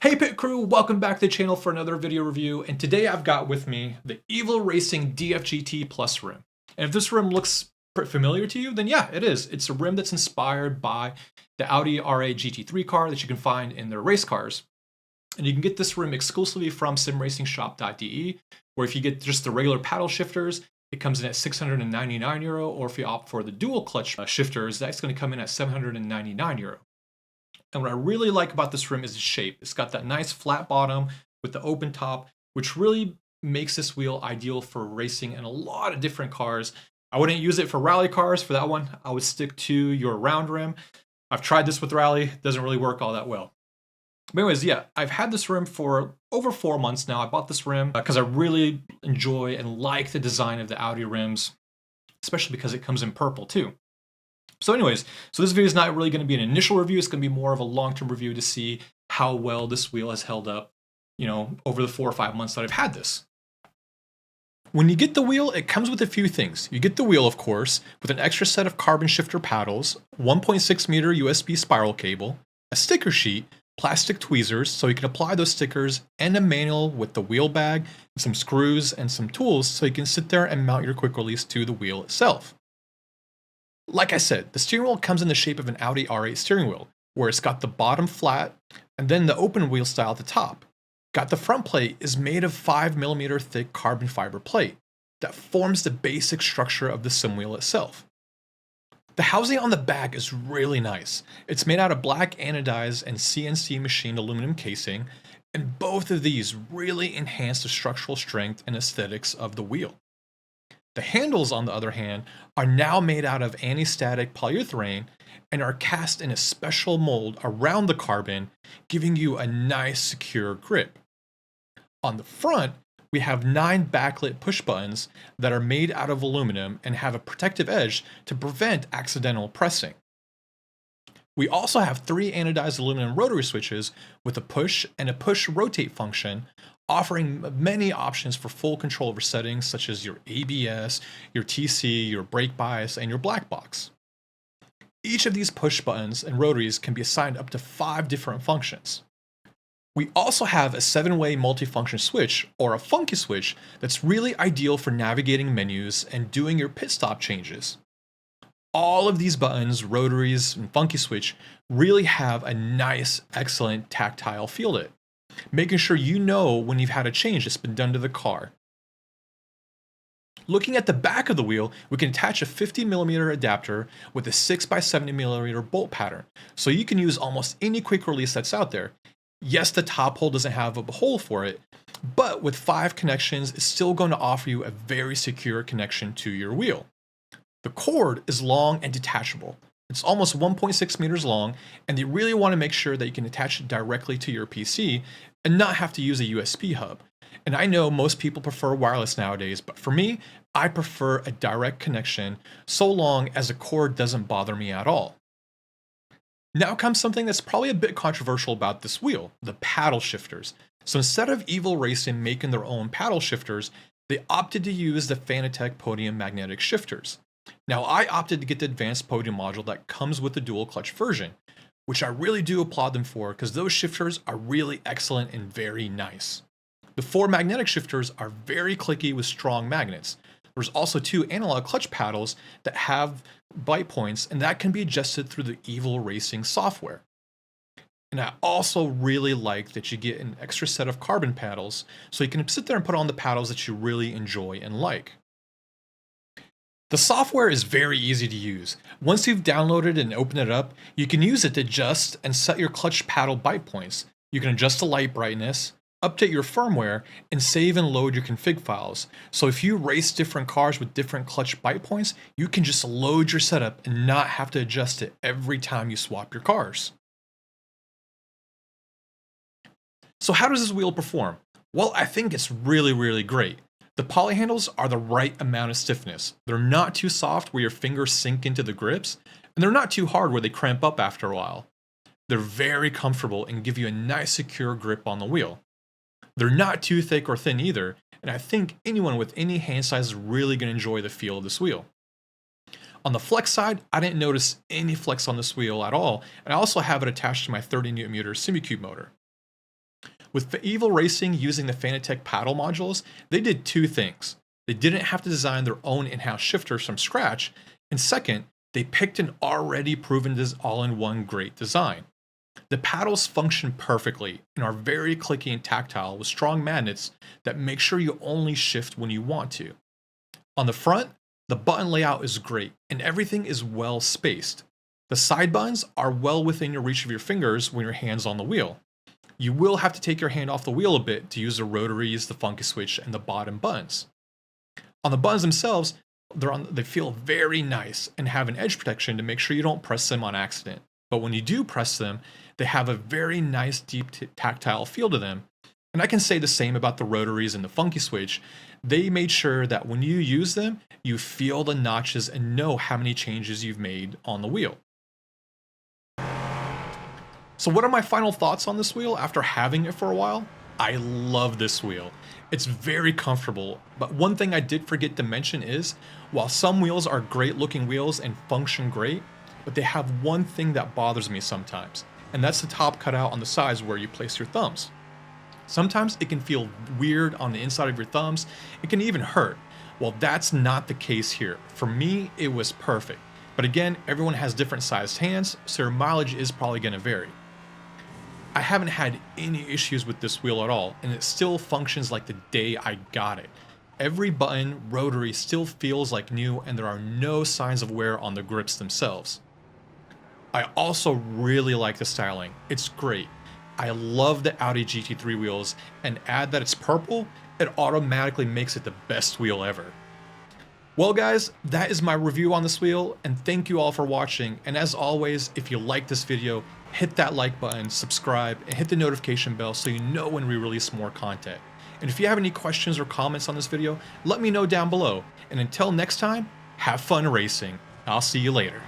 Hey Pit Crew, welcome back to the channel for another video review, and today I've got with me the Evil Racing DGT Plus rim. And if this rim looks familiar to you, then yeah, it is. It's a rim that's inspired by the Audi R8 GT3 car that you can find in their race cars. And you can get this rim exclusively from simracingshop.de, where if you get just the regular paddle shifters, it comes in at €699, or if you opt for the dual clutch shifters, that's going to come in at €799. And what I really like about this rim is the shape. It's got that nice flat bottom with the open top, which really makes this wheel ideal for racing in a lot of different cars. I wouldn't use it for rally cars. For that one, I would stick to your round rim. I've tried this with rally. It doesn't really work all that well. But anyways, yeah, I've had this rim for over 4 months now. I bought this rim because I really enjoy and like the design of the Audi rims, especially because it comes in purple too. So anyways, this video is not really going to be an initial review. It's going to be more of a long-term review to see how well this wheel has held up, over the 4 or 5 months that I've had this. When you get the wheel, it comes with a few things. You get the wheel, of course, with an extra set of carbon shifter paddles, 1.6 meter USB spiral cable, a sticker sheet, plastic tweezers so you can apply those stickers, and a manual with the wheel bag, some screws, and some tools so you can sit there and mount your quick release to the wheel itself. Like I said, the steering wheel comes in the shape of an Audi R8 steering wheel, where it's got the bottom flat and then the open wheel style at the top. Got the front plate is made of 5mm thick carbon fiber plate that forms the basic structure of the sim wheel itself. The housing on the back is really nice. It's made out of black anodized and CNC machined aluminum casing, and both of these really enhance the structural strength and aesthetics of the wheel. The handles, on the other hand, are now made out of anti-static polyurethane and are cast in a special mold around the carbon, giving you a nice, secure grip. On the front, we have 9 backlit push buttons that are made out of aluminum and have a protective edge to prevent accidental pressing. We also have 3 anodized aluminum rotary switches with a push and a push-rotate function, offering many options for full control over settings such as your ABS, your TC, your brake bias, and your black box. Each of these push buttons and rotaries can be assigned up to 5 different functions. We also have a 7-way multifunction switch, or a funky switch, that's really ideal for navigating menus and doing your pit stop changes. All of these buttons, rotaries, and funky switch really have a nice, excellent tactile feel to it, making sure you know when you've had a change that's been done to the car. Looking at the back of the wheel, we can attach a 50mm adapter with a 6x70mm bolt pattern, so you can use almost any quick release that's out there. Yes, the top hole doesn't have a hole for it, but with 5 connections, it's still going to offer you a very secure connection to your wheel. The cord is long and detachable. It's almost 1.6 meters long, and you really want to make sure that you can attach it directly to your PC and not have to use a USB hub. And I know most people prefer wireless nowadays, but for me, I prefer a direct connection so long as the cord doesn't bother me at all. Now comes something that's probably a bit controversial about this wheel, the paddle shifters. So instead of Evil Racing making their own paddle shifters, they opted to use the Fanatec Podium magnetic shifters. Now, I opted to get the advanced podium module that comes with the dual clutch version, which I really do applaud them for because those shifters are really excellent and very nice. The 4 magnetic shifters are very clicky with strong magnets. There's also 2 analog clutch paddles that have bite points, and that can be adjusted through the Evil Racing software. And I also really like that you get an extra set of carbon paddles, so you can sit there and put on the paddles that you really enjoy and like. The software is very easy to use. Once you've downloaded and opened it up, you can use it to adjust and set your clutch paddle bite points. You can adjust the light brightness, update your firmware, and save and load your config files. So if you race different cars with different clutch bite points, you can just load your setup and not have to adjust it every time you swap your cars. So how does this wheel perform? Well, I think it's really great. The poly handles are the right amount of stiffness. They're not too soft where your fingers sink into the grips, and they're not too hard where they cramp up after a while. They're very comfortable and give you a nice secure grip on the wheel. They're not too thick or thin either, and I think anyone with any hand size is really going to enjoy the feel of this wheel. On the flex side, I didn't notice any flex on this wheel at all, and I also have it attached to my 30Nm SimiCube motor. With the Evil Racing using the Fanatec paddle modules, they did two things. They didn't have to design their own in-house shifters from scratch, and second, they picked an already proven all-in-one great design. The paddles function perfectly and are very clicky and tactile with strong magnets that make sure you only shift when you want to. On the front, the button layout is great and everything is well spaced. The side buttons are well within your reach of your fingers when your hand's on the wheel. You will have to take your hand off the wheel a bit to use the rotaries, the funky switch, and the bottom buttons. On the buttons themselves, they feel very nice and have an edge protection to make sure you don't press them on accident. But when you do press them, they have a very nice deep tactile feel to them. And I can say the same about the rotaries and the funky switch. They made sure that when you use them, you feel the notches and know how many changes you've made on the wheel. So what are my final thoughts on this wheel after having it for a while? I love this wheel. It's very comfortable, but one thing I did forget to mention is, while some wheels are great looking wheels and function great, but they have one thing that bothers me sometimes, and that's the top cutout on the sides where you place your thumbs. Sometimes it can feel weird on the inside of your thumbs, it can even hurt. Well, that's not the case here. For me, it was perfect. But again, everyone has different sized hands, so your mileage is probably going to vary. I haven't had any issues with this wheel at all, and it still functions like the day I got it. Every button, rotary still feels like new, and there are no signs of wear on the grips themselves. I also really like the styling. It's great. I love the Audi GT3 wheels, and add that it's purple, it automatically makes it the best wheel ever. Well guys, that is my review on this wheel, and thank you all for watching, and as always, if you like this video, hit that like button, subscribe, and hit the notification bell so you know when we release more content. And if you have any questions or comments on this video, let me know down below. And until next time, have fun racing. I'll see you later.